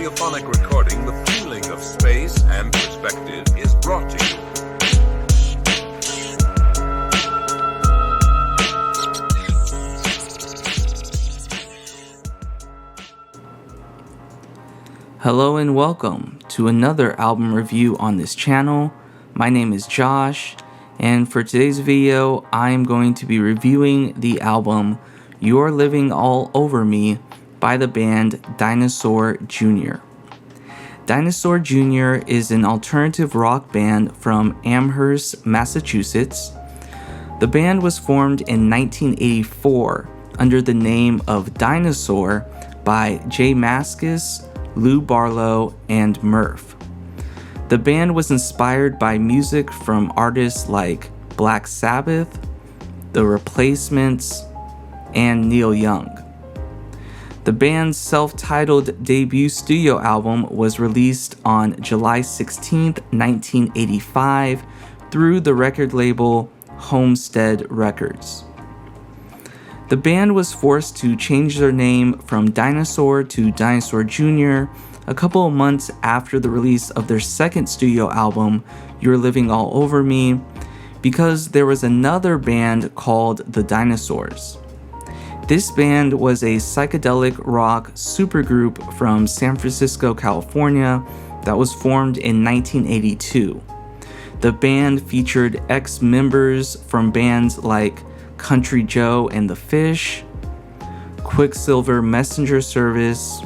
audiophonic recording, the feeling of space and perspective is brought to you. Hello and welcome to another album review on this channel. My name is Josh, and for today's video, I am going to be reviewing the album You're Living All Over Me by the band Dinosaur Jr. Dinosaur Jr. is an alternative rock band from Amherst, Massachusetts. The band was formed in 1984 under the name of Dinosaur by J Mascis, Lou Barlow, and Murph. The band was inspired by music from artists like Black Sabbath, The Replacements, and Neil Young. The band's self-titled debut studio album was released on July 16, 1985 through the record label Homestead Records. The band was forced to change their name from Dinosaur to Dinosaur Jr. a couple of months after the release of their second studio album, You're Living All Over Me, because there was another band called The Dinosaurs. This band was a psychedelic rock supergroup from San Francisco, California that was formed in 1982. The band featured ex-members from bands like Country Joe and the Fish, Quicksilver Messenger Service,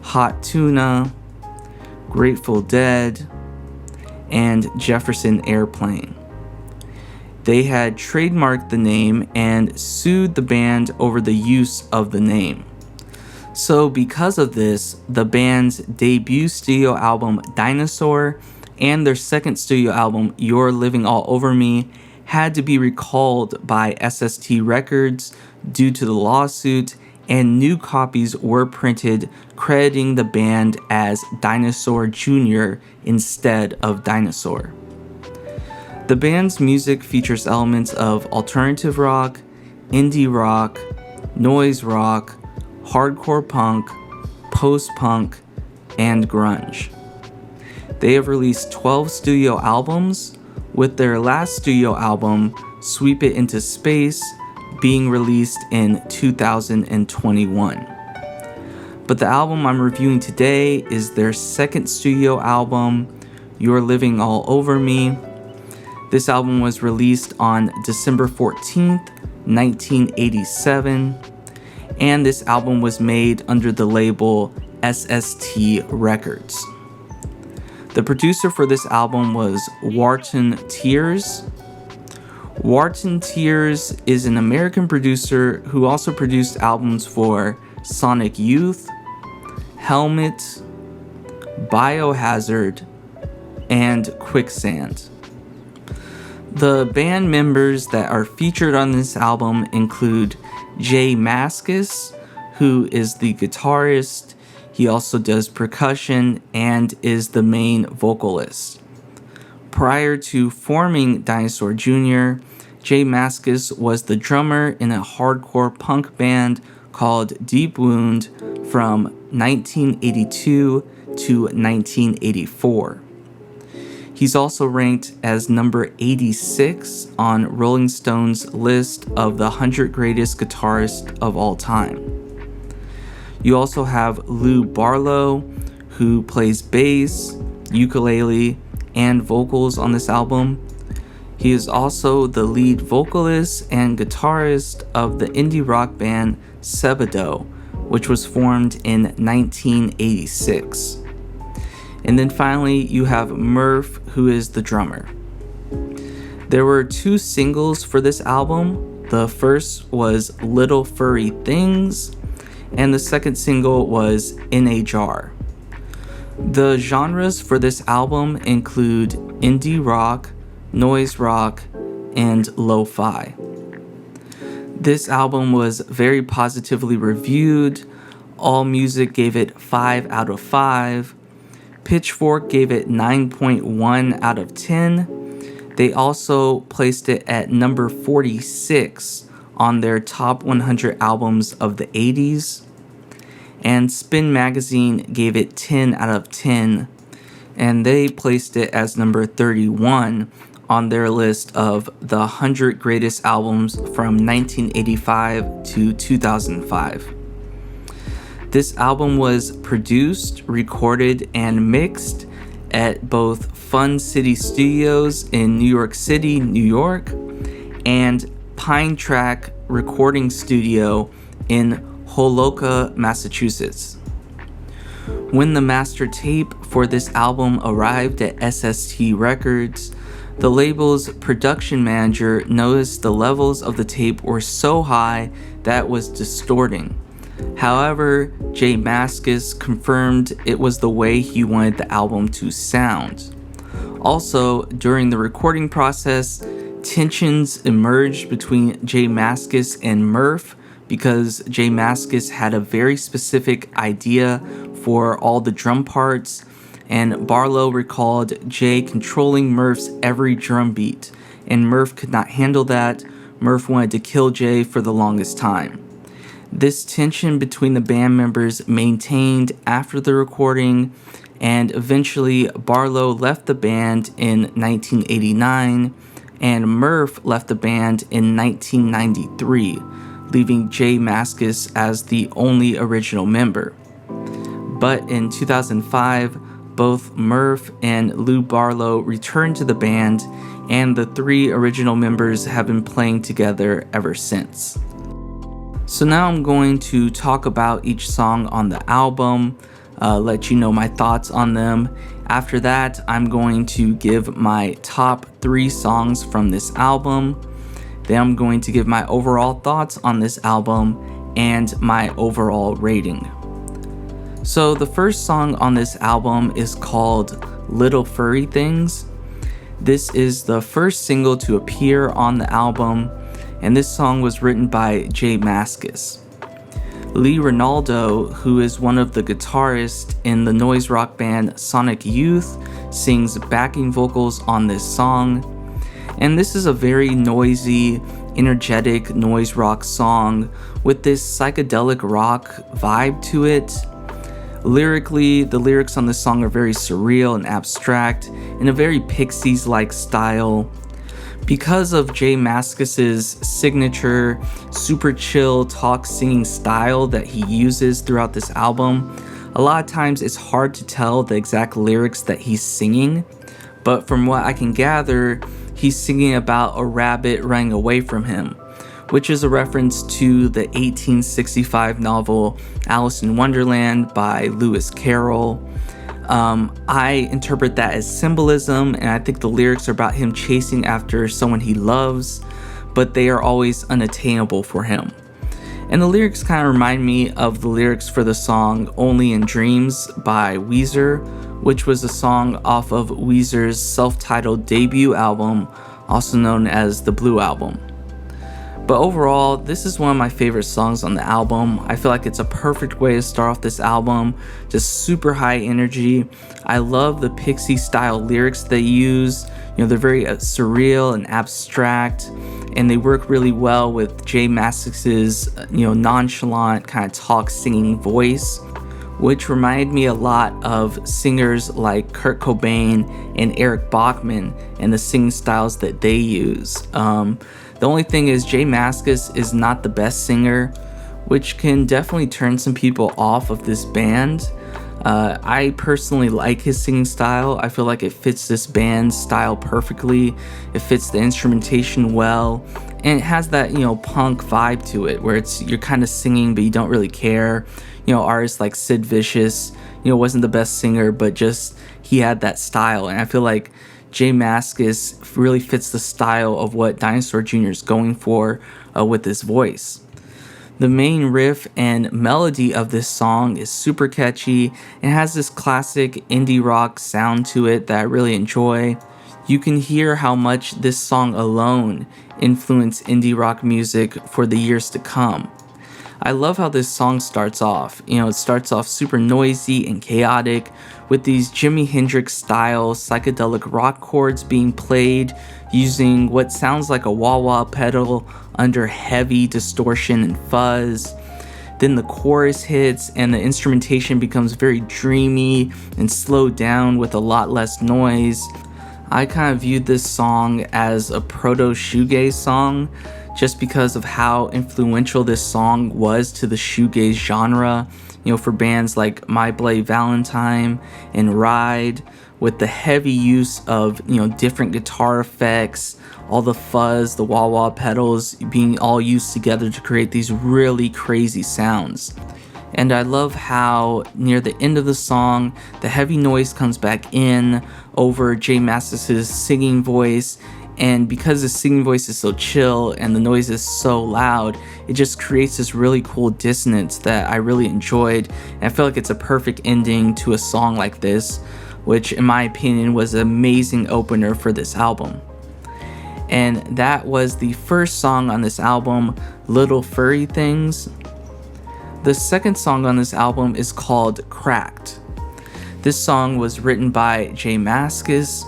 Hot Tuna, Grateful Dead, and Jefferson Airplane. They had trademarked the name and sued the band over the use of the name. So because of this, the band's debut studio album Dinosaur and their second studio album You're Living All Over Me had to be recalled by SST Records due to the lawsuit, and new copies were printed crediting the band as Dinosaur Jr. instead of Dinosaur. The band's music features elements of alternative rock, indie rock, noise rock, hardcore punk, post-punk, and grunge. They have released 12 studio albums, with their last studio album, Sweep It Into Space, being released in 2021. But the album I'm reviewing today is their second studio album, You're Living All Over Me. This album was released on December 14th, 1987, and this album was made under the label SST Records. The producer for this album was Wharton Tears. Wharton Tears is an American producer who also produced albums for Sonic Youth, Helmet, Biohazard, and Quicksand. The band members that are featured on this album include J Mascis, who is the guitarist. He also does percussion and is the main vocalist. Prior to forming Dinosaur Jr., J Mascis was the drummer in a hardcore punk band called Deep Wound from 1982 to 1984. He's also ranked as number 86 on Rolling Stone's list of the 100 greatest guitarists of all time. You also have Lou Barlow, who plays bass, ukulele, and vocals on this album. He is also the lead vocalist and guitarist of the indie rock band Poledo, which was formed in 1986. And then finally, you have Murph, who is the drummer. There were 2 singles for this album. The first was Little Furry Things, and the second single was In a Jar. The genres for this album include indie rock, noise rock, and lo-fi. This album was very positively reviewed. AllMusic gave it 5 out of 5. Pitchfork gave it 9.1 out of 10. They also placed it at number 46 on their top 100 albums of the 80s. and Spin Magazine gave it 10 out of 10, and they placed it as number 31 on their list of the 100 greatest albums from 1985 to 2005. This album was produced, recorded, and mixed at both Fun City Studios in New York City, New York, and Pine Track Recording Studio in Holyoke, Massachusetts. When the master tape for this album arrived at SST Records, the label's production manager noticed the levels of the tape were so high that it was distorting. However, J Mascis confirmed it was the way he wanted the album to sound. Also, during the recording process, tensions emerged between J Mascis and Murph because J Mascis had a very specific idea for all the drum parts, and Barlow recalled Jay controlling Murph's every drum beat, and Murph could not handle that. Murph wanted to kill Jay for the longest time. This tension between the band members maintained after the recording, and eventually Barlow left the band in 1989, and Murph left the band in 1993, leaving J Mascis as the only original member. But in 2005, both Murph and Lou Barlow returned to the band, and the three original members have been playing together ever since. So now I'm going to talk about each song on the album, let you know my thoughts on them. After that, I'm going to give my top 3 songs from this album. Then I'm going to give my overall thoughts on this album and my overall rating. So the first song on this album is called Little Furry Things. This is the first single to appear on the album, and this song was written by J Mascis. Lee Ronaldo, who is one of the guitarists in the noise rock band Sonic Youth, sings backing vocals on this song. And this is a very noisy, energetic noise rock song with this psychedelic rock vibe to it. Lyrically, the lyrics on this song are very surreal and abstract in a very Pixies-like style. Because of J Mascis's signature, super chill talk singing style that he uses throughout this album, a lot of times it's hard to tell the exact lyrics that he's singing, but from what I can gather, he's singing about a rabbit running away from him, which is a reference to the 1865 novel Alice in Wonderland by Lewis Carroll. I interpret that as symbolism, and I think the lyrics are about him chasing after someone he loves, but they are always unattainable for him. And the lyrics kind of remind me of the lyrics for the song Only in Dreams by Weezer, which was a song off of Weezer's self-titled debut album, also known as the Blue Album. But overall, this is one of my favorite songs on the album. I feel like it's a perfect way to start off this album, just super high energy. I love the Pixie style lyrics they use. You know, they're very surreal and abstract, and they work really well with J Mascis's, nonchalant kind of talk singing voice, which reminded me a lot of singers like Kurt Cobain and Eric Bachman and the singing styles that they use. The only thing is J Mascis is not the best singer, which can definitely turn some people off of this band. I personally like his singing style. I feel like it fits this band's style perfectly. It fits the instrumentation well, and it has that, punk vibe to it where you're kind of singing but you don't really care. Artists like Sid Vicious, wasn't the best singer, but just he had that style, and I feel like J Mascis really fits the style of what Dinosaur Jr. is going for with his voice. The main riff and melody of this song is super catchy and has this classic indie rock sound to it that I really enjoy. You can hear how much this song alone influenced indie rock music for the years to come. I love how this song starts off. It starts off super noisy and chaotic with these Jimi Hendrix style psychedelic rock chords being played using what sounds like a wah-wah pedal under heavy distortion and fuzz. Then the chorus hits and the instrumentation becomes very dreamy and slowed down with a lot less noise. I kind of viewed this song as a proto-shoegaze song just because of how influential this song was to the shoegaze genre, for bands like My Bloody Valentine and Ride, with the heavy use of, different guitar effects, all the fuzz, the wah-wah pedals being all used together to create these really crazy sounds. And I love how near the end of the song, the heavy noise comes back in over J Mascis' singing voice, and because the singing voice is so chill and the noise is so loud, it just creates this really cool dissonance that I really enjoyed, and I feel like it's a perfect ending to a song like this, which in my opinion was an amazing opener for this album. And that was the first song on this album, Little Furry Things. The second song on this album is called Kracked. This song was written by J Mascis,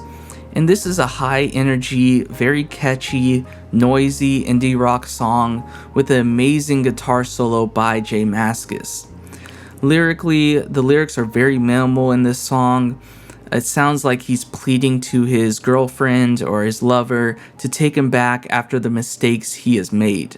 and this is a high energy, very catchy, noisy indie rock song with an amazing guitar solo by J Mascis. Lyrically, the lyrics are very minimal in this song. It sounds like he's pleading to his girlfriend or his lover to take him back after the mistakes he has made.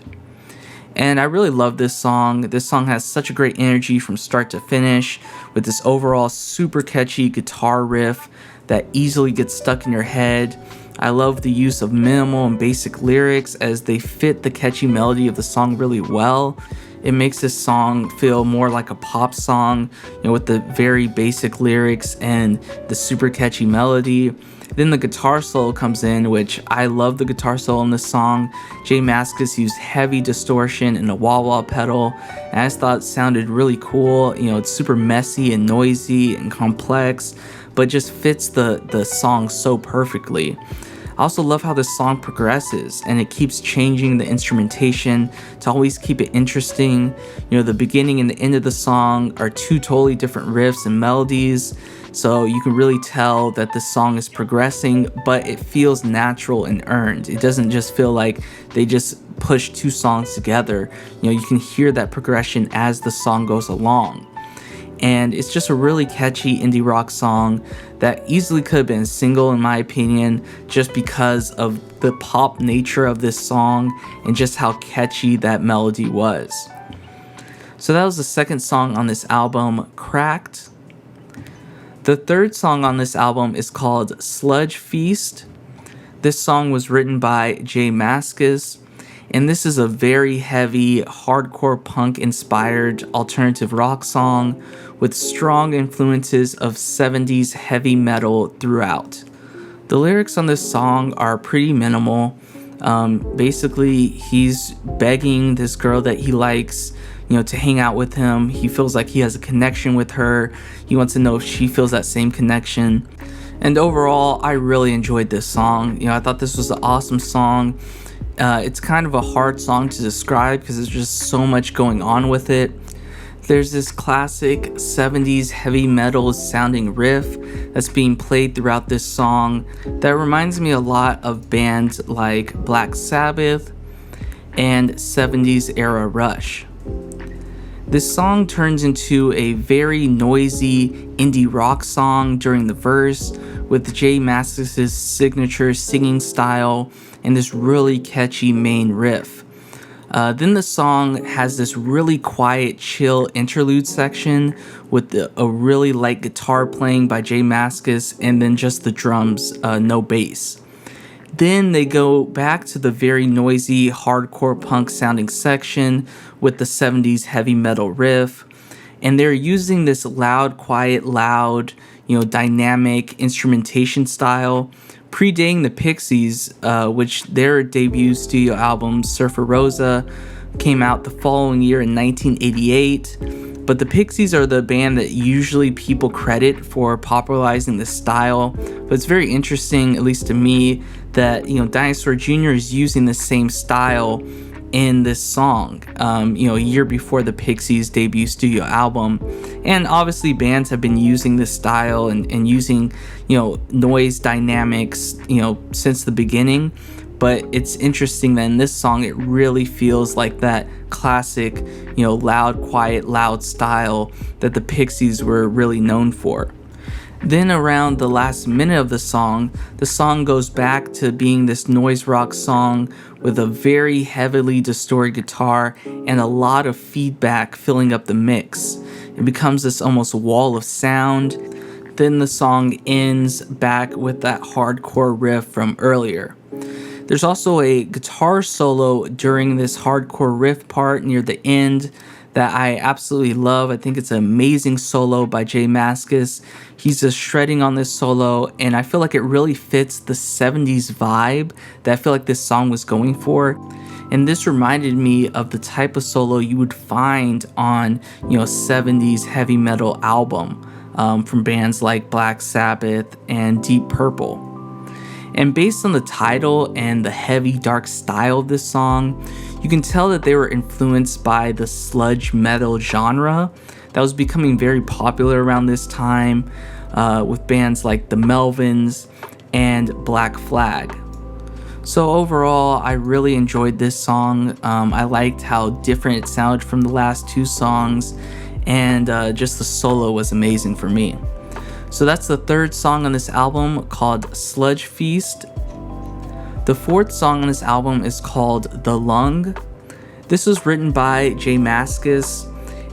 And I really love this song. This song has such a great energy from start to finish, with this overall super catchy guitar riff that easily gets stuck in your head. I love the use of minimal and basic lyrics as they fit the catchy melody of the song really well. It makes this song feel more like a pop song, with the very basic lyrics and the super catchy melody. Then the guitar solo comes in, which I love the guitar solo in this song. J Mascis used heavy distortion and a wah-wah pedal, and I just thought it sounded really cool. It's super messy and noisy and complex, but just fits the song so perfectly. I also love how this song progresses, and it keeps changing the instrumentation to always keep it interesting. The beginning and the end of the song are two totally different riffs and melodies, so you can really tell that the song is progressing, but it feels natural and earned. It doesn't just feel like they just push two songs together. You can hear that progression as the song goes along. And it's just a really catchy indie rock song that easily could have been a single, in my opinion, just because of the pop nature of this song and just how catchy that melody was. So that was the second song on this album, Kracked. The third song on this album is called SludgeFeast. This song was written by J Mascis, and this is a very heavy, hardcore punk inspired alternative rock song with strong influences of 70s heavy metal throughout. The lyrics on this song are pretty minimal. Basically, he's begging this girl that he likes, to hang out with him. He feels like he has a connection with her. He wants to know if she feels that same connection. And overall, I really enjoyed this song. I thought this was an awesome song. It's kind of a hard song to describe because there's just so much going on with it. There's this classic 70s heavy metal sounding riff that's being played throughout this song that reminds me a lot of bands like Black Sabbath and 70s era Rush. This song turns into a very noisy indie rock song during the verse with J Mascis' signature singing style and this really catchy main riff. Then the song has this really quiet, chill interlude section with a really light guitar playing by J Mascis and then just the drums, no bass. Then they go back to the very noisy, hardcore punk sounding section with the 70s heavy metal riff. And they're using this loud, quiet, loud, dynamic instrumentation style, predating the Pixies, which their debut studio album, Surfer Rosa, came out the following year in 1988. But the Pixies are the band that usually people credit for popularizing this style. But it's very interesting, at least to me, that Dinosaur Jr. is using the same style in this song, a year before the Pixies' debut studio album. And obviously bands have been using this style and using, noise dynamics, since the beginning. but it's interesting that in this song it really feels like that classic, loud, quiet, loud style that the Pixies were really known for. Then around the last minute of the song goes back to being this noise rock song with a very heavily distorted guitar and a lot of feedback filling up the mix. It becomes this almost wall of sound. Then the song ends back with that hardcore riff from earlier. There's also a guitar solo during this hardcore riff part near the end that I absolutely love. I think it's an amazing solo by J Mascis. He's just shredding on this solo, and I feel like it really fits the 70s vibe that I feel like this song was going for. And this reminded me of the type of solo you would find on, 70s heavy metal album from bands like Black Sabbath and Deep Purple. And based on the title and the heavy, dark style of this song, you can tell that they were influenced by the sludge metal genre that was becoming very popular around this time with bands like the Melvins and Black Flag. So overall, I really enjoyed this song. I liked how different it sounded from the last two songs, and just the solo was amazing for me. So that's the third song on this album, called SludgeFeast. The fourth song on this album is called The Lung. This was written by J Mascis,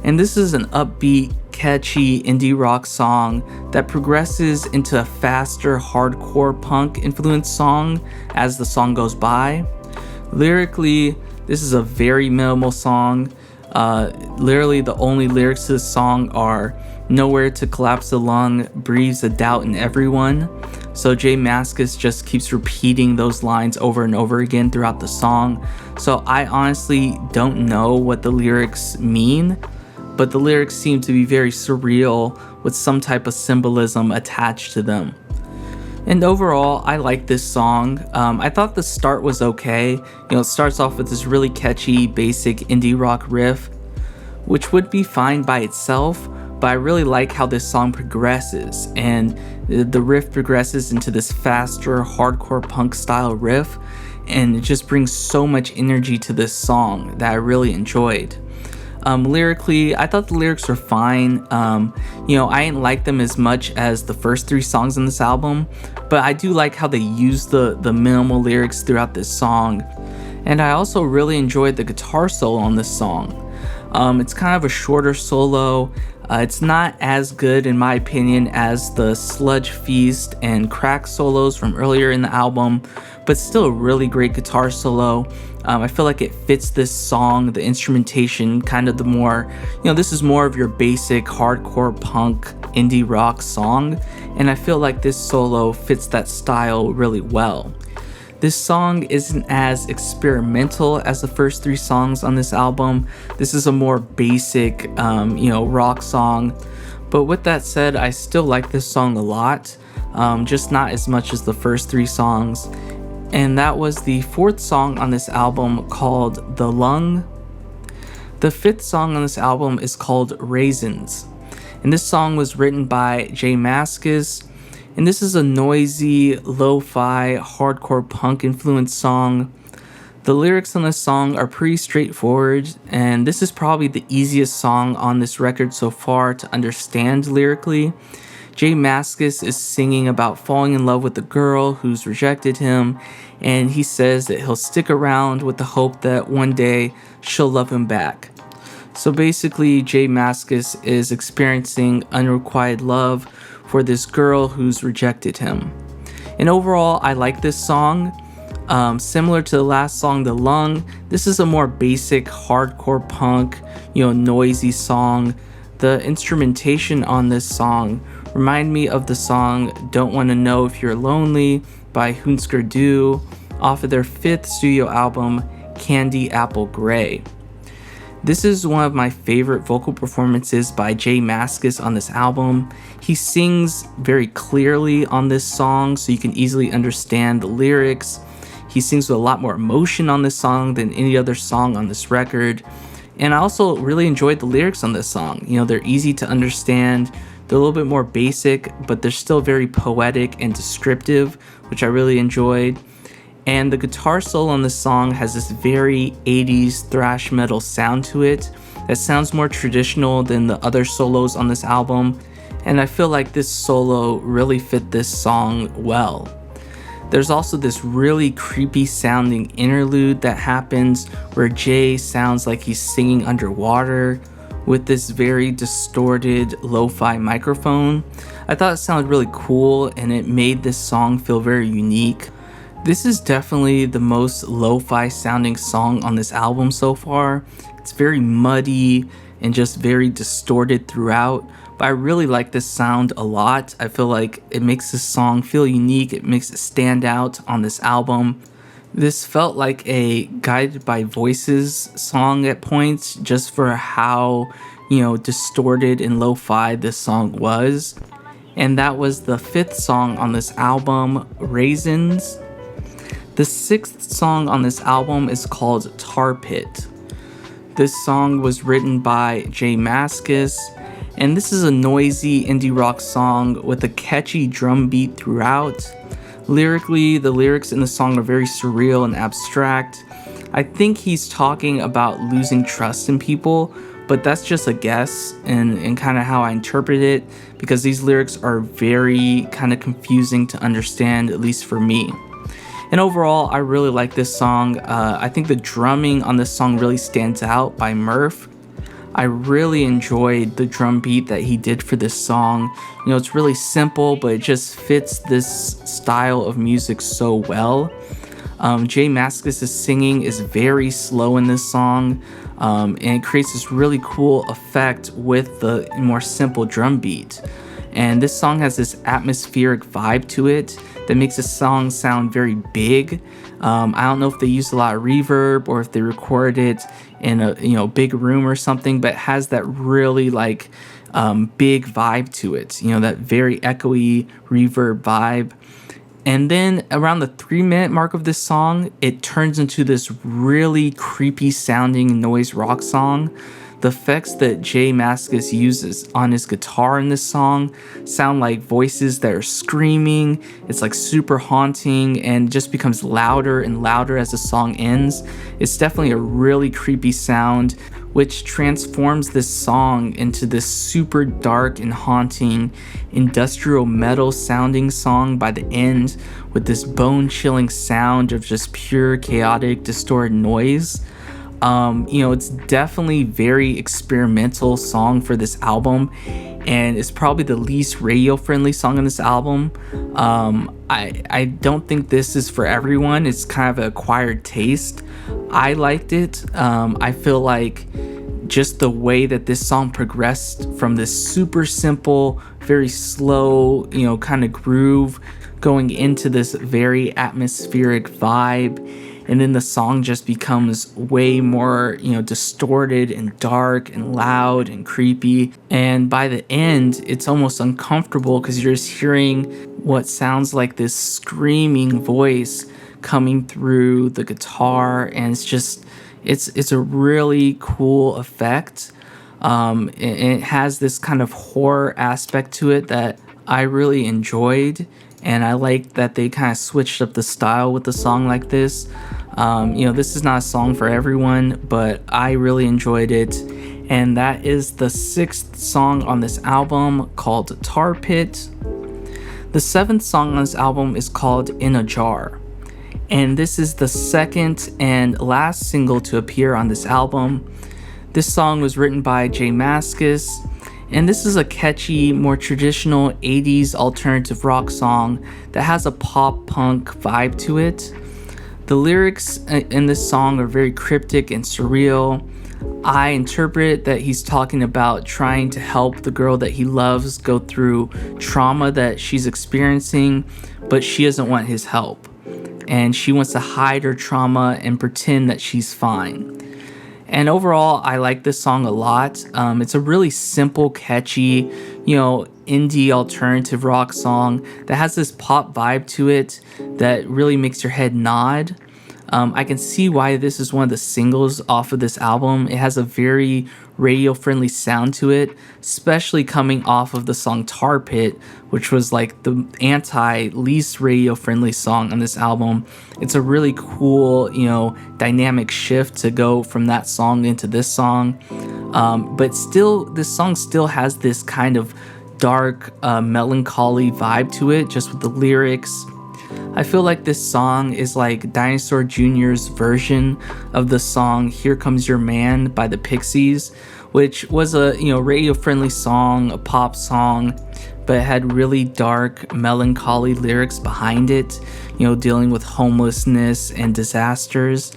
and this is an upbeat, catchy indie rock song that progresses into a faster hardcore punk influenced song as the song goes by. Lyrically, this is a very minimal song. Literally the only lyrics to this song are "Nowhere to collapse the lung, breathes a doubt in everyone." So J Mascis just keeps repeating those lines over and over again throughout the song. So I honestly don't know what the lyrics mean, but the lyrics seem to be very surreal with some type of symbolism attached to them. And overall, I like this song. I thought the start was okay. It starts off with this really catchy, basic indie rock riff, which would be fine by itself, but I really like how this song progresses, and the riff progresses into this faster, hardcore punk style riff, and it just brings so much energy to this song that I really enjoyed. Lyrically, I thought the lyrics were fine. I didn't like them as much as the first three songs on this album, but I do like how they use the minimal lyrics throughout this song. And I also really enjoyed the guitar solo on this song. It's kind of a shorter solo. It's not as good, in my opinion, as the SludgeFeast and Kracked solos from earlier in the album, but still a really great guitar solo. I feel like it fits this song, the instrumentation, kind of the more, this is more of your basic hardcore punk indie rock song, and I feel like this solo fits that style really well. This song isn't as experimental as the first three songs on this album. This is a more basic, rock song. But with that said, I still like this song a lot, just not as much as the first three songs. And that was the fourth song on this album, called The Lung. The fifth song on this album is called Raisins. And this song was written by J Mascis. And this is a noisy, lo-fi, hardcore punk influenced song. The lyrics on this song are pretty straightforward, and this is probably the easiest song on this record so far to understand lyrically. J Mascis is singing about falling in love with a girl who's rejected him, and he says that he'll stick around with the hope that one day she'll love him back. So basically, J Mascis is experiencing unrequited love for this girl who's rejected him. And overall, I like this song. Similar to the last song, The Lung, this is a more basic hardcore punk, noisy song. The instrumentation on this song remind me of the song Don't Wanna Know If You're Lonely by Hunsker Du off of their fifth studio album, Candy Apple Grey. This is one of my favorite vocal performances by J Mascis on this album. He sings very clearly on this song, so you can easily understand the lyrics. He sings with a lot more emotion on this song than any other song on this record. And I also really enjoyed the lyrics on this song. They're easy to understand. They're a little bit more basic, but they're still very poetic and descriptive, which I really enjoyed. And the guitar solo on this song has this very 80s thrash metal sound to it that sounds more traditional than the other solos on this album, and I feel like this solo really fit this song well. There's also this really creepy sounding interlude that happens where Jay sounds like he's singing underwater with this very distorted lo-fi microphone. I thought it sounded really cool and it made this song feel very unique. This is definitely the most lo-fi sounding song on this album so far. It's very muddy and just very distorted throughout, but I really like this sound a lot. I feel like it makes this song feel unique. It makes it stand out on this album. This felt like a Guided by Voices song at points, just for how, distorted and lo-fi this song was. And that was the 5th song on this album, Raisins. The 6th song on this album is called Tarpit. This song was written by J Mascis, and this is a noisy indie rock song with a catchy drum beat throughout. Lyrically, the lyrics in the song are very surreal and abstract. I think he's talking about losing trust in people, but that's just a guess and kind of how I interpret it, because these lyrics are very kind of confusing to understand, at least for me. And overall, I really like this song. I think the drumming on this song really stands out by Murph. I really enjoyed the drum beat that he did for this song. It's really simple, but it just fits this style of music so well. J Mascis' singing is very slow in this song, and it creates this really cool effect with the more simple drum beat. And this song has this atmospheric vibe to it that makes the song sound very big. I don't know if they used a lot of reverb or if they recorded it in a big room or something, but it has that really big vibe to it. That very echoey reverb vibe. And then around the 3-minute mark of this song, it turns into this really creepy sounding noise rock song. The effects that J Mascis uses on his guitar in this song sound like voices that are screaming. It's like super haunting and just becomes louder and louder as the song ends. It's definitely a really creepy sound, which transforms this song into this super dark and haunting industrial metal sounding song by the end, with this bone-chilling sound of just pure chaotic distorted noise. It's definitely very experimental song for this album, and it's probably the least radio friendly song on this album. I don't think this is for everyone. It's kind of an acquired taste. I liked it. I feel like just the way that this song progressed from this super simple, very slow, kind of groove going into this very atmospheric vibe. And then the song just becomes way more, distorted and dark and loud and creepy. And by the end, it's almost uncomfortable because you're just hearing what sounds like this screaming voice coming through the guitar. And it's a really cool effect. And it has this kind of horror aspect to it that I really enjoyed. And I like that they kind of switched up the style with the song like this. This is not a song for everyone, but I really enjoyed it. And that is the 6th song on this album, called Tarpit. The 7th song on this album is called In a Jar. And this is the 2nd and last single to appear on this album. This song was written by J Mascis. And this is a catchy, more traditional 80s alternative rock song that has a pop-punk vibe to it. The lyrics in this song are very cryptic and surreal. I interpret that he's talking about trying to help the girl that he loves go through trauma that she's experiencing, but she doesn't want his help. And she wants to hide her trauma and pretend that she's fine. And overall, I like this song a lot. It's a really simple, catchy, indie alternative rock song that has this pop vibe to it that really makes your head nod. I can see why this is one of the singles off of this album. It has a very radio-friendly sound to it, especially coming off of the song Tarpit, which was like the anti-least radio-friendly song on this album. It's a really cool, dynamic shift to go from that song into this song. But still, this song still has this kind of dark, melancholy vibe to it, just with the lyrics. I feel like this song is like Dinosaur Jr.'s version of the song Here Comes Your Man by the Pixies, which was a radio-friendly song, a pop song, but it had really dark, melancholy lyrics behind it, dealing with homelessness and disasters.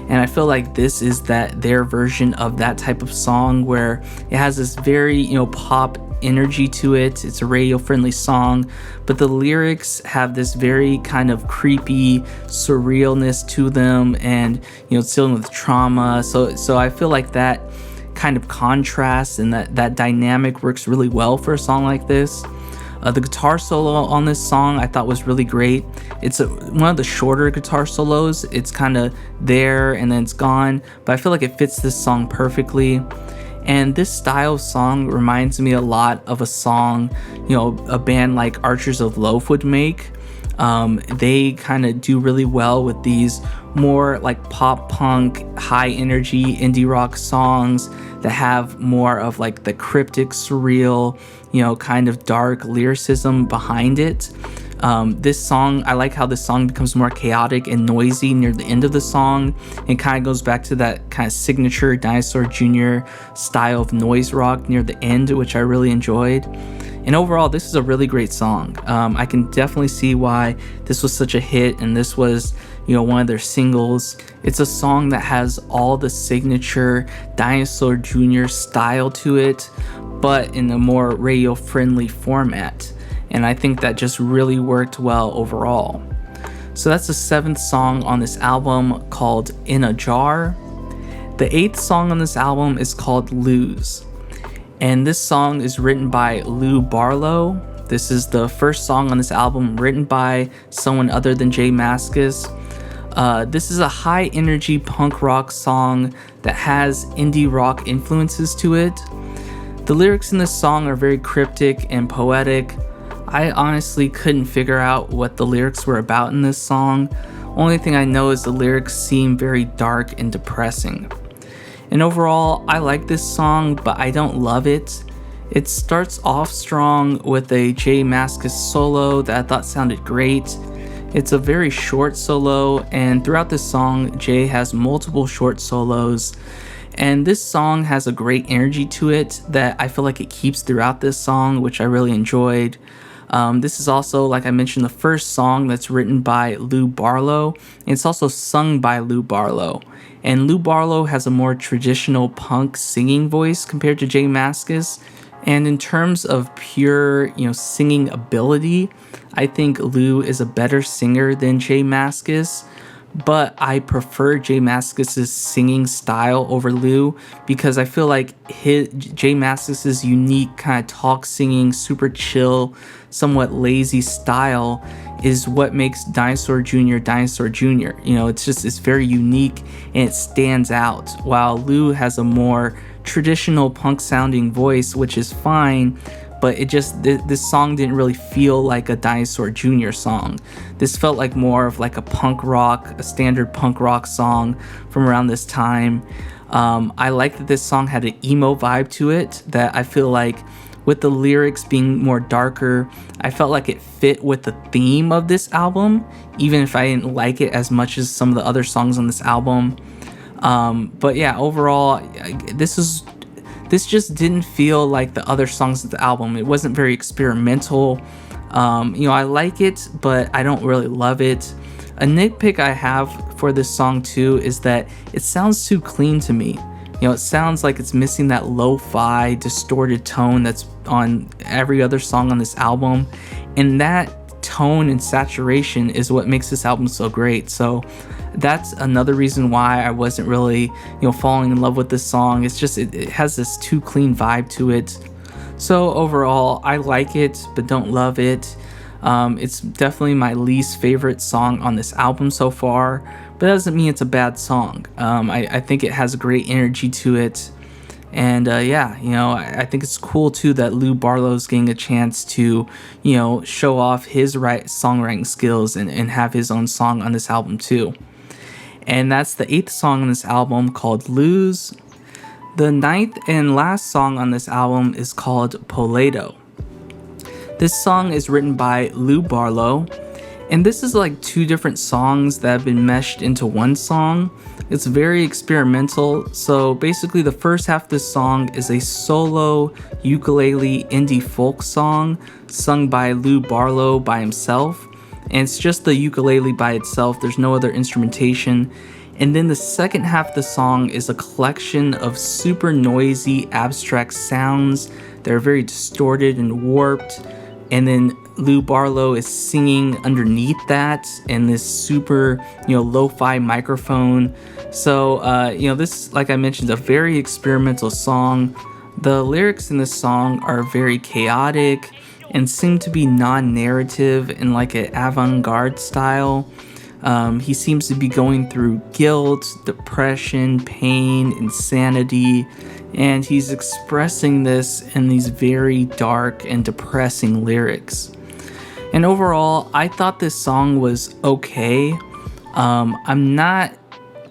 And I feel like this is their version of that type of song, where it has this very, pop energy to it. It's a radio-friendly song, but the lyrics have this very kind of creepy surrealness to them, and it's dealing with trauma. So I feel like that kind of contrast and that dynamic works really well for a song like this. The guitar solo on this song I thought was really great. It's one of the shorter guitar solos. It's kind of there and then it's gone, but I feel like it fits this song perfectly. And this style of song reminds me a lot of a song, a band like Archers of Loaf would make. They kind of do really well with these more like pop punk, high energy indie rock songs that have more of like the cryptic, surreal, kind of dark lyricism behind it. This song, I like how this song becomes more chaotic and noisy near the end of the song, and kind of goes back to that kind of signature Dinosaur Jr. style of noise rock near the end, which I really enjoyed. And overall, this is a really great song. I can definitely see why this was such a hit, and this was, one of their singles. It's a song that has all the signature Dinosaur Jr. style to it, but in a more radio-friendly format. And I think that just really worked well overall. So that's the 7th song on this album, called In a Jar. The 8th song on this album is called Lose. And this song is written by Lou Barlow. This is the first song on this album written by someone other than J Mascis. This is a high energy punk rock song that has indie rock influences to it. The lyrics in this song are very cryptic and poetic. I honestly couldn't figure out what the lyrics were about in this song. Only thing I know is the lyrics seem very dark and depressing. And overall, I like this song, but I don't love it. It starts off strong with a J Mascis solo that I thought sounded great. It's a very short solo, and throughout this song, Jay has multiple short solos. And this song has a great energy to it that I feel like it keeps throughout this song, which I really enjoyed. This is also, like I mentioned, the first song that's written by Lou Barlow. And it's also sung by Lou Barlow. And Lou Barlow has a more traditional punk singing voice compared to J Mascis. And in terms of pure, singing ability, I think Lou is a better singer than J Mascis. But I prefer J Mascis's singing style over Lou, because I feel like J Mascis's unique kind of talk singing, super chill, somewhat lazy style is what makes Dinosaur Jr. Dinosaur Jr. It's very unique and it stands out, while Lou has a more traditional punk sounding voice, which is fine, but this song didn't really feel like a Dinosaur Jr. song. This felt like more of like a standard punk rock song from around this time. I like that this song had an emo vibe to it that I feel like, with the lyrics being more darker, I felt like it fit with the theme of this album, even if I didn't like it as much as some of the other songs on this album. But yeah, overall, this just didn't feel like the other songs of the album. It wasn't very experimental. I like it, but I don't really love it. A nitpick I have for this song too is that it sounds too clean to me. It sounds like it's missing that lo-fi, distorted tone that's on every other song on this album. And that tone and saturation is what makes this album so great. So that's another reason why I wasn't really, falling in love with this song. It's just, it has this too clean vibe to it. So overall, I like it, but don't love it. It's definitely my least favorite song on this album so far, but that doesn't mean it's a bad song. I think it has great energy to it. And yeah, I think it's cool too that Lou Barlow's getting a chance to, show off his songwriting skills and have his own song on this album too. And that's the 8th song on this album, called Lose. The 9th and last song on this album is called Poledo. This song is written by Lou Barlow, and this is like 2 different songs that have been meshed into one song. It's very experimental. So basically the first half of this song is a solo ukulele indie folk song sung by Lou Barlow by himself. And it's just the ukulele by itself. There's no other instrumentation. And then the second half of the song is a collection of super noisy abstract sounds that are very distorted and warped. And then Lou Barlow is singing underneath that in this super, lo-fi microphone. So, this, like I mentioned, is a very experimental song. The lyrics in this song are very chaotic and seem to be non-narrative in like an avant-garde style. He seems to be going through guilt, depression, pain, insanity, and he's expressing this in these very dark and depressing lyrics. And overall, I thought this song was okay. I'm not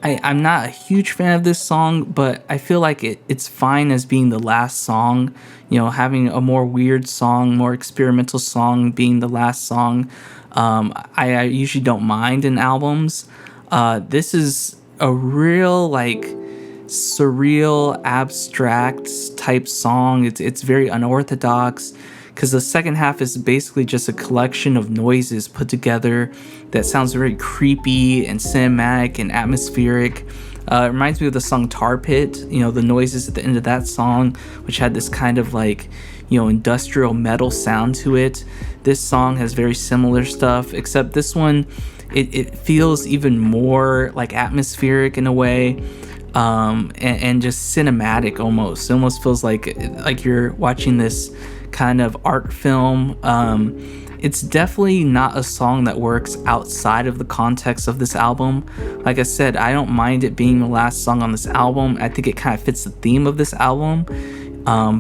a huge fan of this song, but I feel like it's fine as being the last song. Having a more weird song, more experimental song being the last song. I usually don't mind in albums. This is a real surreal, abstract type song. It's very unorthodox, because the second half is basically just a collection of noises put together that sounds very creepy and cinematic and atmospheric. It reminds me of the song Tarpit, the noises at the end of that song, which had this kind of industrial metal sound to it. This song has very similar stuff, except this one, it feels even more atmospheric in a way, and just cinematic almost. It almost feels like you're watching this kind of art film. It's definitely not a song that works outside of the context of this album. Like I said, I don't mind it being the last song on this album. I think it kind of fits the theme of this album.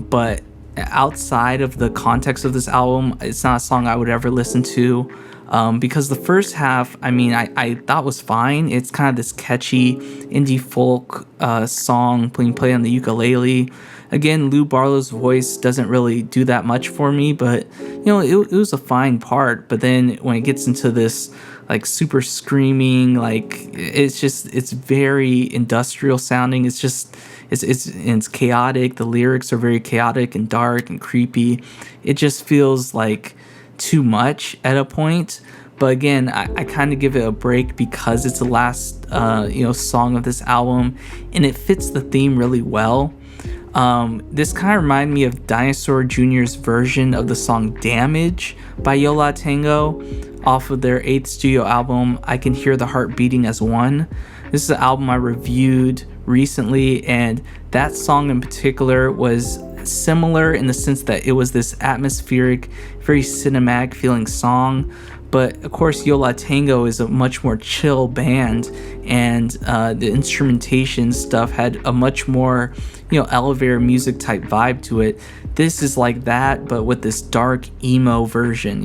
But outside of the context of this album, it's not a song I would ever listen to. Because the first half, I thought was fine. It's kind of this catchy indie folk song being played on the ukulele. Again, Lou Barlow's voice doesn't really do that much for me, but it was a fine part. But then when it gets into this super screaming, it's very industrial sounding. It's chaotic. The lyrics are very chaotic and dark and creepy. It just feels like too much at a point. But again, I kind of give it a break because it's the last song of this album, and it fits the theme really well. This kind of reminded me of Dinosaur Jr.'s version of the song Damage by Yo La Tengo off of their 8th studio album, I Can Hear the Heart Beating as One. This is an album I reviewed recently, and that song in particular was similar in the sense that it was this atmospheric, very cinematic feeling song. But of course, Yo La Tengo is a much more chill band, and the instrumentation stuff had a much more, elevator music type vibe to it. This is like that, but with this dark emo version.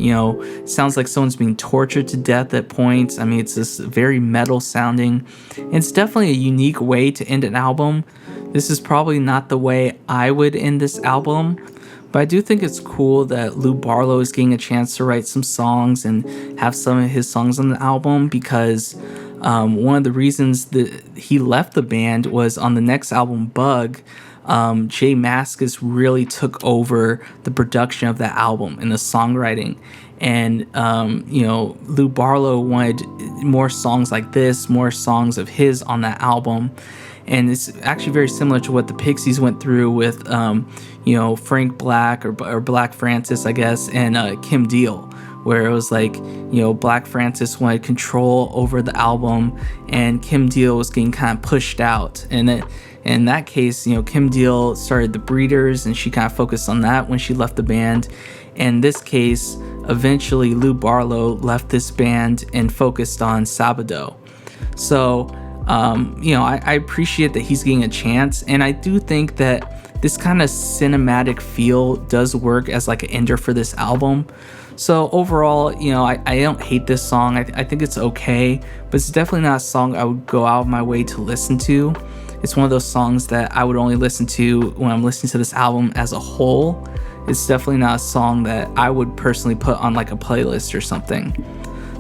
Sounds like someone's being tortured to death at points. It's this very metal sounding. And it's definitely a unique way to end an album. This is probably not the way I would end this album. But I do think it's cool that Lou Barlow is getting a chance to write some songs and have some of his songs on the album, because one of the reasons that he left the band was on the next album, Bug, Jay Mascis really took over the production of that album and the songwriting. And, Lou Barlow wanted more songs like this, more songs of his on that album. And it's actually very similar to what the Pixies went through with, Frank Black or Black Francis, I guess, and Kim Deal, where it was Black Francis wanted control over the album, and Kim Deal was getting kind of pushed out. And then in that case, Kim Deal started the Breeders, and she kind of focused on that when she left the band. In this case, eventually Lou Barlow left this band and focused on Sabado. So, I appreciate that he's getting a chance, and I do think that this kind of cinematic feel does work as like an ender for this album. So overall, I don't hate this song. I think it's okay, but it's definitely not a song I would go out of my way to listen to. It's one of those songs that I would only listen to when I'm listening to this album as a whole. It's definitely not a song that I would personally put on like a playlist or something.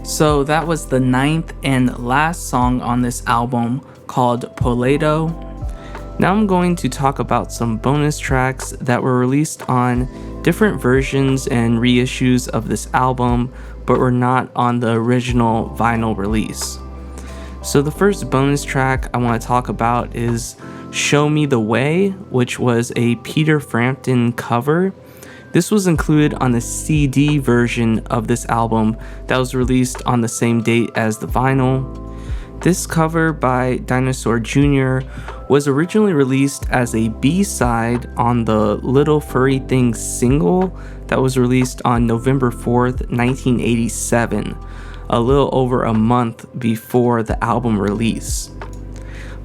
So that was the 9th and last song on this album, called Poledo. Now I'm going to talk about some bonus tracks that were released on different versions and reissues of this album, but were not on the original vinyl release. So the first bonus track I want to talk about is Show Me the Way, which was a Peter Frampton cover. This was included on the CD version of this album that was released on the same date as the vinyl. This cover by Dinosaur Jr. was originally released as a B-side on the Little Furry Thing single that was released on November 4th, 1987, a little over a month before the album release.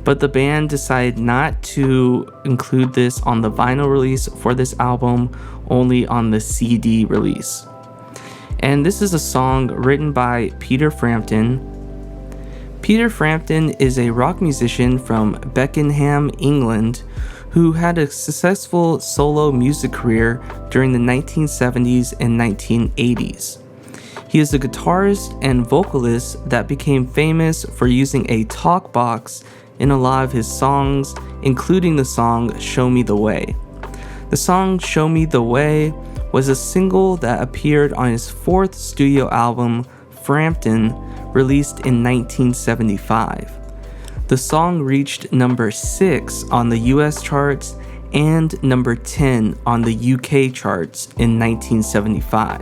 But the band decided not to include this on the vinyl release for this album, only on the CD release. And this is a song written by Peter Frampton. Peter Frampton is a rock musician from Beckenham, England, who had a successful solo music career during the 1970s and 1980s. He is a guitarist and vocalist that became famous for using a talk box in a lot of his songs, including the song Show Me the Way. The song Show Me the Way was a single that appeared on his 4th studio album, Frampton, released in 1975. The song reached number 6 on the US charts and number 10 on the UK charts in 1975.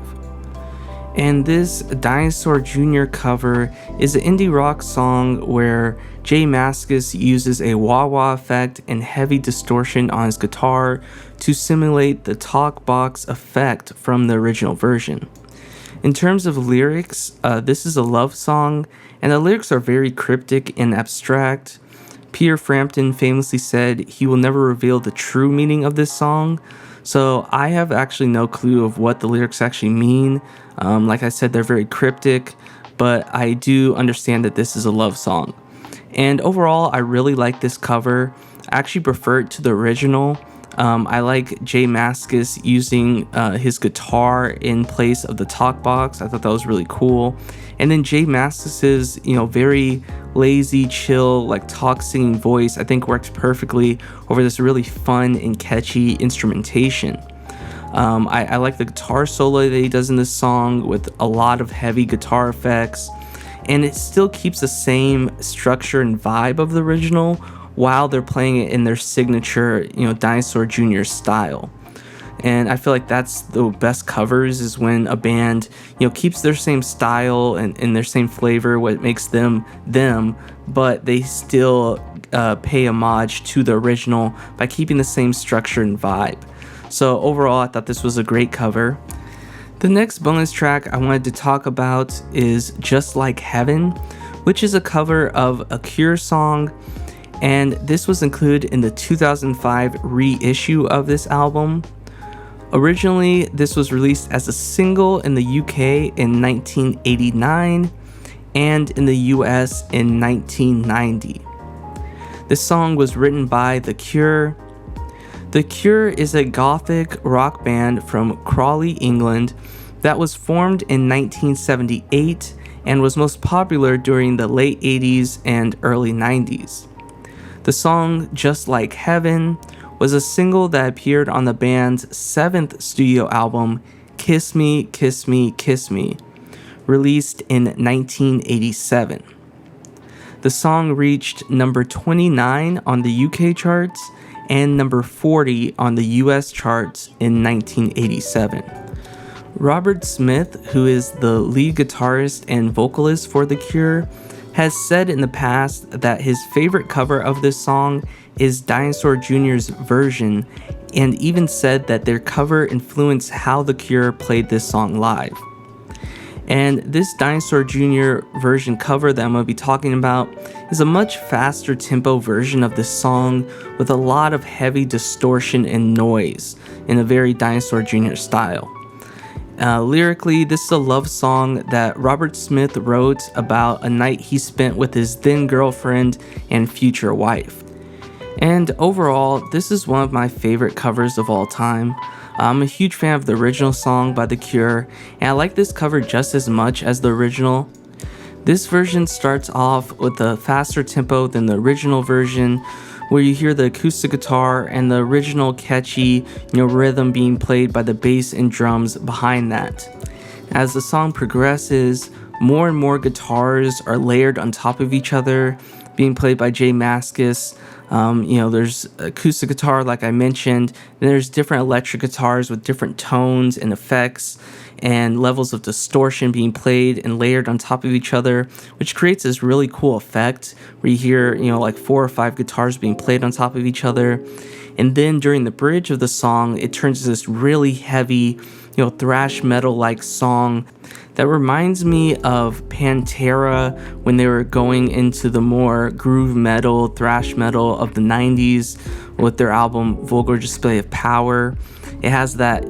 And this Dinosaur Jr. cover is an indie rock song where J Mascis uses a wah-wah effect and heavy distortion on his guitar to simulate the talk box effect from the original version. In terms of lyrics, this is a love song, and the lyrics are very cryptic and abstract. Peter Frampton famously said he will never reveal the true meaning of this song, so I have actually no clue of what the lyrics actually mean. Like I said, they're very cryptic, but I do understand that this is a love song. And overall, I really like this cover. I actually prefer it to the original. I like J Mascis using his guitar in place of the talk box. I thought that was really cool. And then J Mascis's, very lazy, chill, like talk singing voice, I think works perfectly over this really fun and catchy instrumentation. I like the guitar solo that he does in this song with a lot of heavy guitar effects, and it still keeps the same structure and vibe of the original while they're playing it in their signature, Dinosaur Jr. style. And I feel like that's the best covers, is when a band, keeps their same style and their same flavor, what makes them, but they still pay homage to the original by keeping the same structure and vibe. So overall, I thought this was a great cover. The next bonus track I wanted to talk about is Just Like Heaven, which is a cover of a Cure song, and this was included in the 2005 reissue of this album. Originally, this was released as a single in the UK in 1989 and in the US in 1990. This song was written by The Cure. The Cure is a gothic rock band from Crawley, England that was formed in 1978 and was most popular during the late 80s and early 90s. The song Just Like Heaven was a single that appeared on the band's 7th studio album, Kiss Me, Kiss Me, Kiss Me, released in 1987. The song reached number 29 on the UK charts and number 40 on the US charts in 1987. Robert Smith, who is the lead guitarist and vocalist for The Cure, has said in the past that his favorite cover of this song is Dinosaur Jr.'s version, and even said that their cover influenced how The Cure played this song live. And this Dinosaur Jr. version cover that I'm going to be talking about is a much faster tempo version of this song with a lot of heavy distortion and noise in a very Dinosaur Jr. style. Lyrically, this is a love song that Robert Smith wrote about a night he spent with his then girlfriend and future wife. And overall, this is one of my favorite covers of all time. I'm a huge fan of the original song by The Cure, and I like this cover just as much as the original. This version starts off with a faster tempo than the original version, where you hear the acoustic guitar and the original catchy, rhythm being played by the bass and drums behind that. As the song progresses, more and more guitars are layered on top of each other, being played by Jay Mascis. There's acoustic guitar, like I mentioned, and there's different electric guitars with different tones and effects and levels of distortion being played and layered on top of each other, which creates this really cool effect where you hear, like 4 or 5 guitars being played on top of each other. And then during the bridge of the song, it turns to this really heavy, thrash metal-like song that reminds me of Pantera when they were going into the more groove metal, thrash metal of the 90s with their album Vulgar Display of Power. It has that,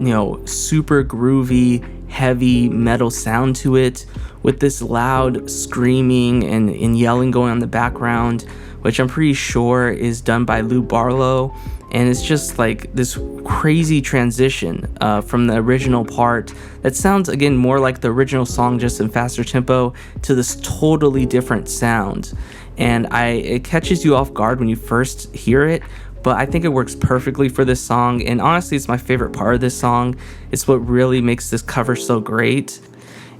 super groovy, heavy metal sound to it with this loud screaming and yelling going on in the background, which I'm pretty sure is done by Lou Barlow. And it's just like this crazy transition from the original part that sounds, again, more like the original song, just in faster tempo, to this totally different sound. And it catches you off guard when you first hear it, but I think it works perfectly for this song. And honestly, it's my favorite part of this song. It's what really makes this cover so great.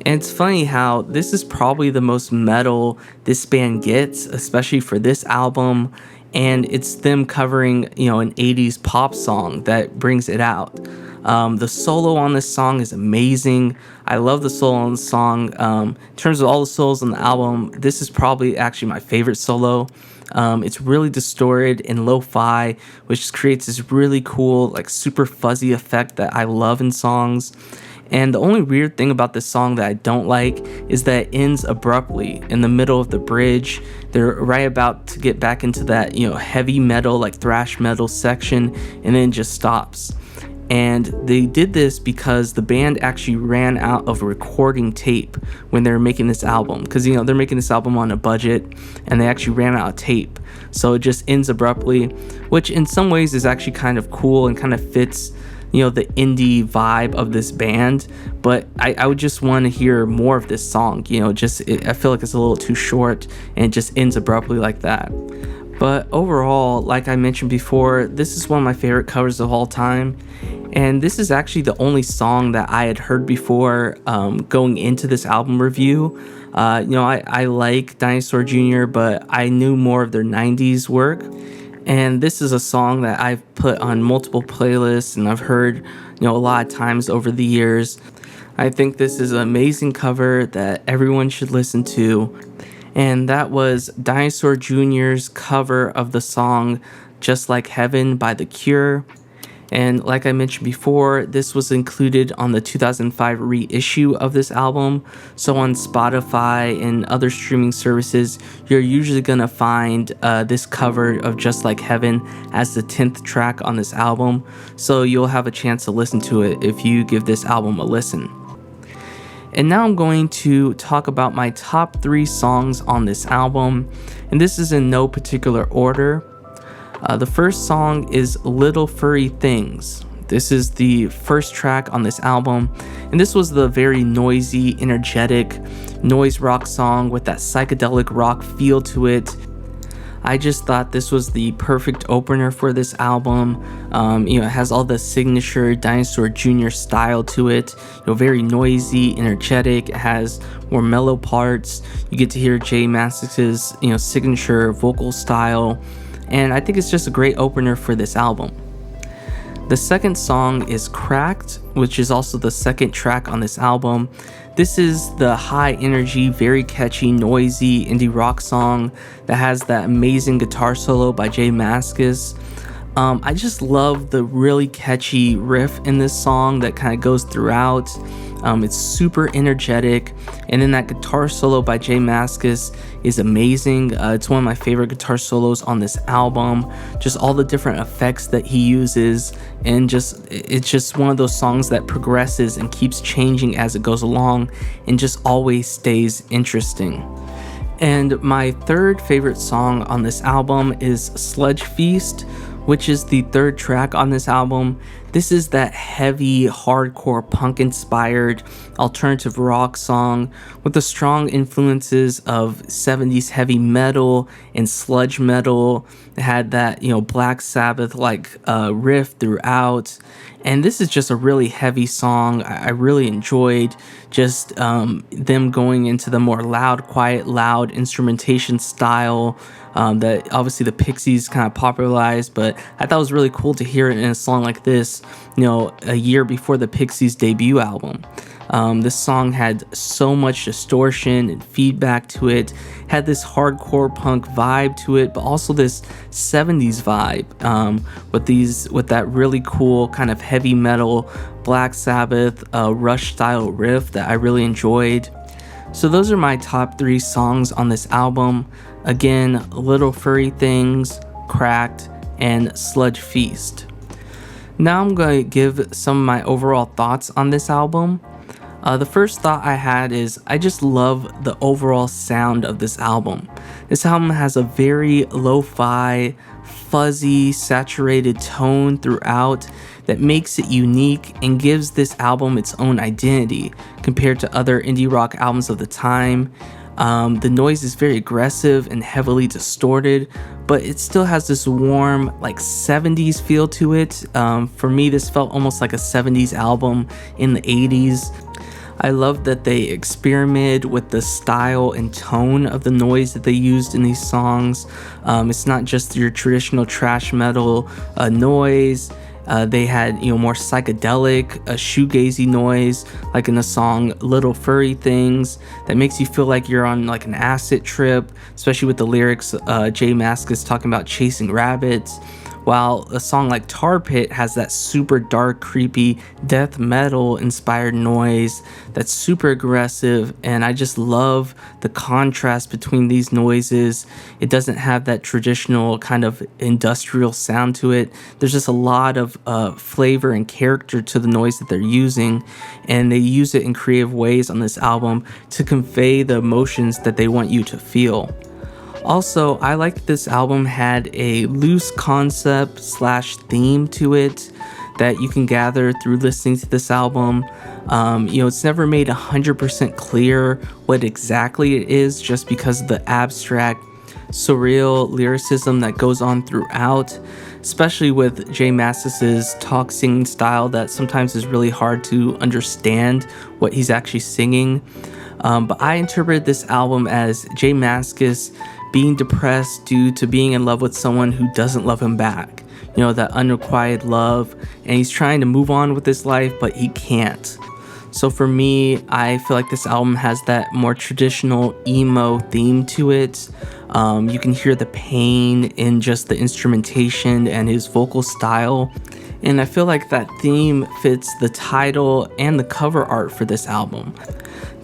And it's funny how this is probably the most metal this band gets, especially for this album. And it's them covering, an 80s pop song that brings it out. The solo on this song is amazing. I love the solo on the song. In terms of all the solos on the album, this is probably actually my favorite solo. It's really distorted and lo-fi, which creates this really cool, super fuzzy effect that I love in songs. And the only weird thing about this song that I don't like is that it ends abruptly in the middle of the bridge. They're right about to get back into that, heavy metal, thrash metal section, and then it just stops. And they did this because the band actually ran out of recording tape when they were making this album. Because, they're making this album on a budget, and they actually ran out of tape. So it just ends abruptly, which in some ways is actually kind of cool and kind of fits the indie vibe of this band, but I would just want to hear more of this song. I feel like it's a little too short and it just ends abruptly like that. But overall, like I mentioned before, this is one of my favorite covers of all time, and this is actually the only song that I had heard before going into this album review. I like Dinosaur Jr., but I knew more of their 90s work. And this is a song that I've put on multiple playlists and I've heard, a lot of times over the years. I think this is an amazing cover that everyone should listen to. And that was Dinosaur Jr.'s cover of the song Just Like Heaven by The Cure. And like I mentioned before, this was included on the 2005 reissue of this album. So on Spotify and other streaming services, you're usually going to find this cover of Just Like Heaven as the 10th track on this album. So you'll have a chance to listen to it if you give this album a listen. And now I'm going to talk about my top 3 songs on this album. And this is in no particular order. The first song is Little Furry Things. This is the first track on this album, and this was the very noisy, energetic noise rock song with that psychedelic rock feel to it. I just thought this was the perfect opener for this album. It has all the signature Dinosaur Jr. style to it. Very noisy, energetic. It has more mellow parts. You get to hear Jay Mascis's, signature vocal style. And I think it's just a great opener for this album. The second song is Kracked, which is also the second track on this album. This is the high energy, very catchy, noisy indie rock song that has that amazing guitar solo by Jay Mascis. I just love the really catchy riff in this song that kind of goes throughout. It's super energetic, and then that guitar solo by J Mascis is amazing. It's one of my favorite guitar solos on this album. Just all the different effects that he uses, and it's just one of those songs that progresses and keeps changing as it goes along and just always stays interesting. And my third favorite song on this album is SludgeFeast, which is the third track on this album. This is that heavy, hardcore, punk-inspired alternative rock song with the strong influences of 70s heavy metal and sludge metal. It had that, Black Sabbath-like riff throughout. And this is just a really heavy song. I really enjoyed just them going into the more loud instrumentation style that obviously the Pixies kind of popularized, but I thought it was really cool to hear it in a song like this, a year before the Pixies' debut album. This song had so much distortion and feedback to it, had this hardcore punk vibe to it, but also this 70s vibe with that really cool kind of heavy metal Black Sabbath Rush style riff that I really enjoyed. So those are my top 3 songs on this album. Again, Little Furry Things, Kracked, and SludgeFeast. Now I'm going to give some of my overall thoughts on this album. The first thought I had is I just love the overall sound of this album. This album has a very lo-fi, fuzzy, saturated tone throughout that makes it unique and gives this album its own identity compared to other indie rock albums of the time. The noise is very aggressive and heavily distorted, but it still has this warm, 70s feel to it. For me, this felt almost like a 70s album in the 80s. I love that they experimented with the style and tone of the noise that they used in these songs. It's not just your traditional thrash metal noise. They had more psychedelic, shoegazy noise, like in the song Little Furry Things, that makes you feel like you're on an acid trip, especially with the lyrics J Mascis talking about chasing rabbits. While a song like Tarpit has that super dark, creepy, death metal inspired noise that's super aggressive, and I just love the contrast between these noises. It doesn't have that traditional kind of industrial sound to it. There's just a lot of flavor and character to the noise that they're using, and they use it in creative ways on this album to convey the emotions that they want you to feel. Also, I like that this album had a loose concept / theme to it that you can gather through listening to this album. It's never made 100% clear what exactly it is, just because of the abstract, surreal lyricism that goes on throughout, especially with J Mascis's talk singing style that sometimes is really hard to understand what he's actually singing. But I interpreted this album as J Mascis being depressed due to being in love with someone who doesn't love him back. That unrequited love, and he's trying to move on with his life, but he can't. So for me, I feel like this album has that more traditional emo theme to it. You can hear the pain in just the instrumentation and his vocal style. And I feel like that theme fits the title and the cover art for this album.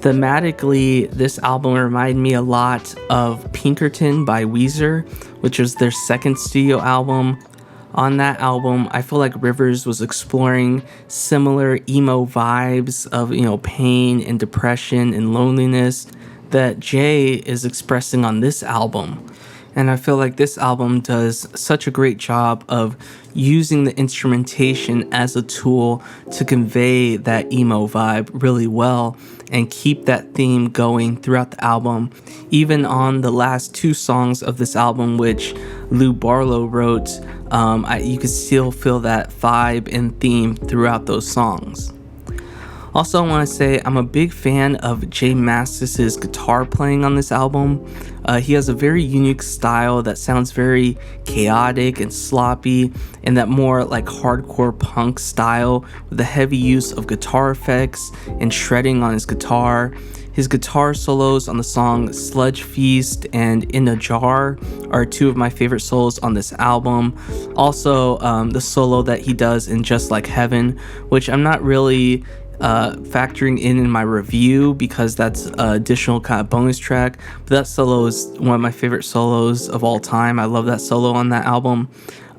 Thematically, this album reminded me a lot of Pinkerton by Weezer, which was their second studio album. On that album, I feel like Rivers was exploring similar emo vibes of, pain and depression and loneliness that Jay is expressing on this album. And I feel like this album does such a great job of using the instrumentation as a tool to convey that emo vibe really well and keep that theme going throughout the album. Even on the last 2 songs of this album, which Lou Barlow wrote, you could still feel that vibe and theme throughout those songs. Also, I want to say I'm a big fan of J Mascis's guitar playing on this album. He has a very unique style that sounds very chaotic and sloppy, and that more hardcore punk style with the heavy use of guitar effects and shredding on his guitar. His guitar solos on the song SludgeFeast and In a Jar are 2 of my favorite solos on this album. Also, the solo that he does in Just Like Heaven, which I'm not really factoring in my review because that's an additional kind of bonus track. But that solo is one of my favorite solos of all time. I love that solo on that album.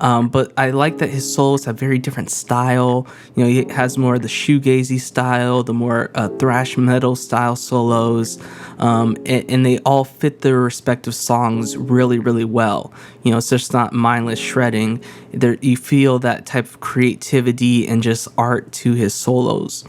But I like that his solos have very different style. You know, he has more of the shoegazy style, the more thrash metal style solos, and they all fit their respective songs really, really well. You know, it's just not mindless shredding. You feel that type of creativity and just art to his solos.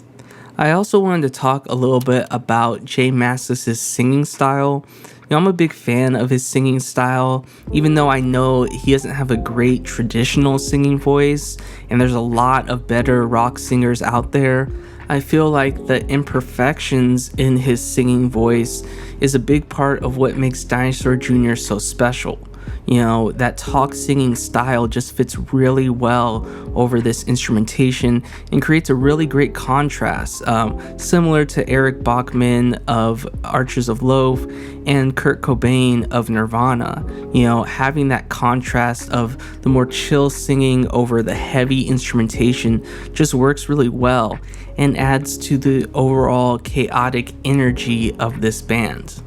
I also wanted to talk a little bit about J Mascis' singing style. You know, I'm a big fan of his singing style, even though I know he doesn't have a great traditional singing voice, and there's a lot of better rock singers out there. I feel like the imperfections in his singing voice is a big part of what makes Dinosaur Jr. so special. You know, that talk singing style just fits really well over this instrumentation and creates a really great contrast, similar to Eric Bachman of Archers of Loaf and Kurt Cobain of Nirvana. You know, having that contrast of the more chill singing over the heavy instrumentation just works really well and adds to the overall chaotic energy of this band.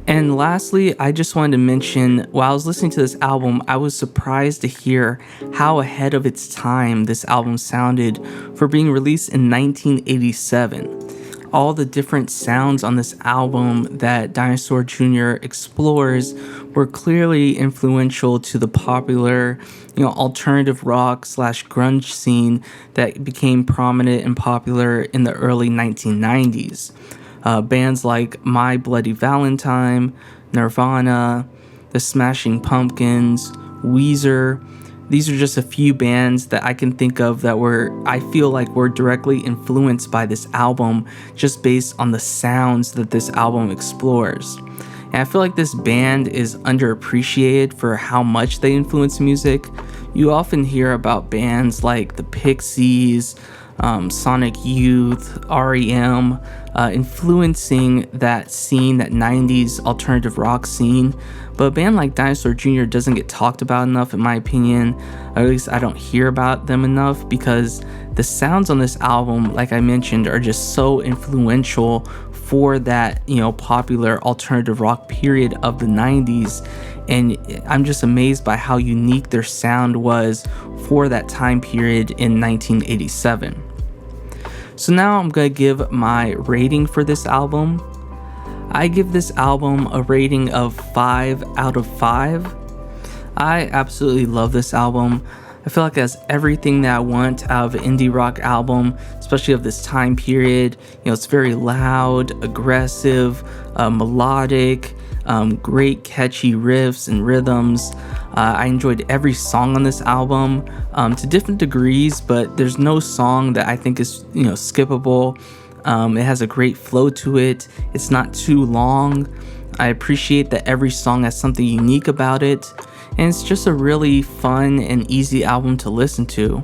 And lastly, I just wanted to mention, while I was listening to this album, I was surprised to hear how ahead of its time this album sounded for being released in 1987. All the different sounds on this album that Dinosaur Jr. explores were clearly influential to the popular, you know, alternative rock / grunge scene that became prominent and popular in the early 1990s. Bands like My Bloody Valentine, Nirvana, The Smashing Pumpkins, Weezer. These are just a few bands that I can think of that I feel like were directly influenced by this album just based on the sounds that this album explores. And I feel like this band is underappreciated for how much they influence music. You often hear about bands like the Pixies, Sonic Youth, REM, influencing that scene, that 90s alternative rock scene. But a band like Dinosaur Jr. doesn't get talked about enough, in my opinion. Or at least I don't hear about them enough because the sounds on this album, like I mentioned, are just so influential for that, you know, popular alternative rock period of the 90s. And I'm just amazed by how unique their sound was for that time period in 1987. So now I'm going to give my rating for this album. I give this album a rating of 5 out of 5. I absolutely love this album. I feel like it has everything that I want out of an indie rock album, especially of this time period. You know, it's very loud, aggressive, melodic, great catchy riffs and rhythms. I enjoyed every song on this album to different degrees, but there's no song that I think is, you know, skippable. It has a great flow to it. It's not too long. I appreciate that every song has something unique about it, and it's just a really fun and easy album to listen to.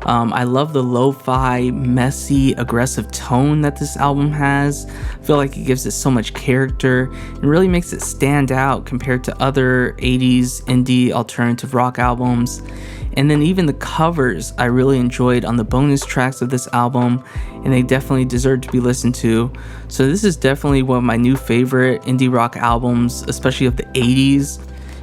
I love the lo-fi, messy, aggressive tone that this album has. I feel like it gives it so much character and really makes it stand out compared to other 80s indie alternative rock albums. And then even the covers I really enjoyed on the bonus tracks of this album, and they definitely deserve to be listened to. So this is definitely one of my new favorite indie rock albums, especially of the 80s.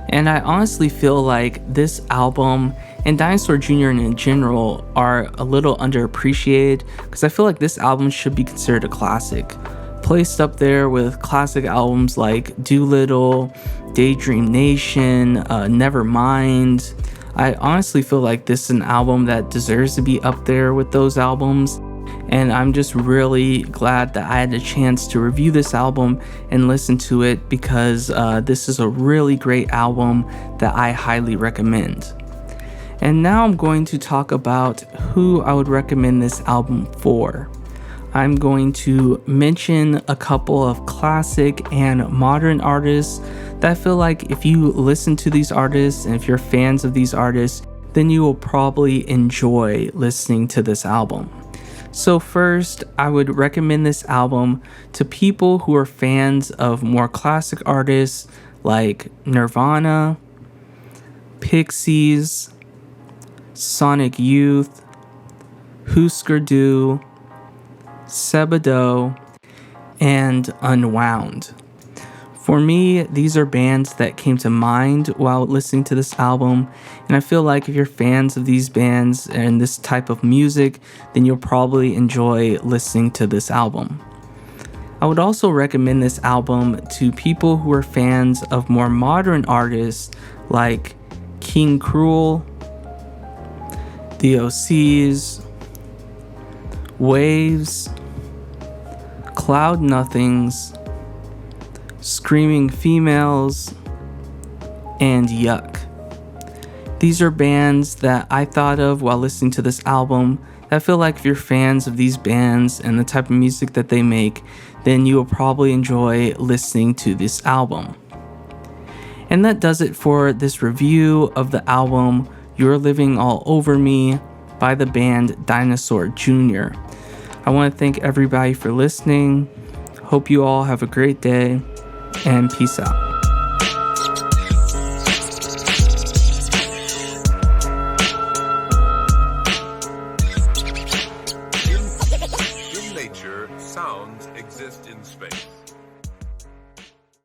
And I honestly feel like this album and Dinosaur Jr. in general are a little underappreciated because I feel like this album should be considered a classic. Placed up there with classic albums like Doolittle, Daydream Nation, Nevermind. I honestly feel like this is an album that deserves to be up there with those albums. And I'm just really glad that I had a chance to review this album and listen to it because this is a really great album that I highly recommend. And now I'm going to talk about who I would recommend this album for. I'm going to mention a couple of classic and modern artists that I feel like if you listen to these artists and if you're fans of these artists, then you will probably enjoy listening to this album. So first, I would recommend this album to people who are fans of more classic artists like Nirvana, Pixies, Sonic Youth, Husker Du, Sebado, and Unwound. For me, these are bands that came to mind while listening to this album, and I feel like if you're fans of these bands and this type of music, then you'll probably enjoy listening to this album. I would also recommend this album to people who are fans of more modern artists like King Cruel, The OCs, Waves, Cloud Nothings, Screaming Females, and Yuck. These are bands that I thought of while listening to this album. I feel like if you're fans of these bands and the type of music that they make, then you will probably enjoy listening to this album. And that does it for this review of the album You're Living All Over Me by the band Dinosaur Jr. I want to thank everybody for listening. Hope you all have a great day, and peace out. In nature, sounds exist in space.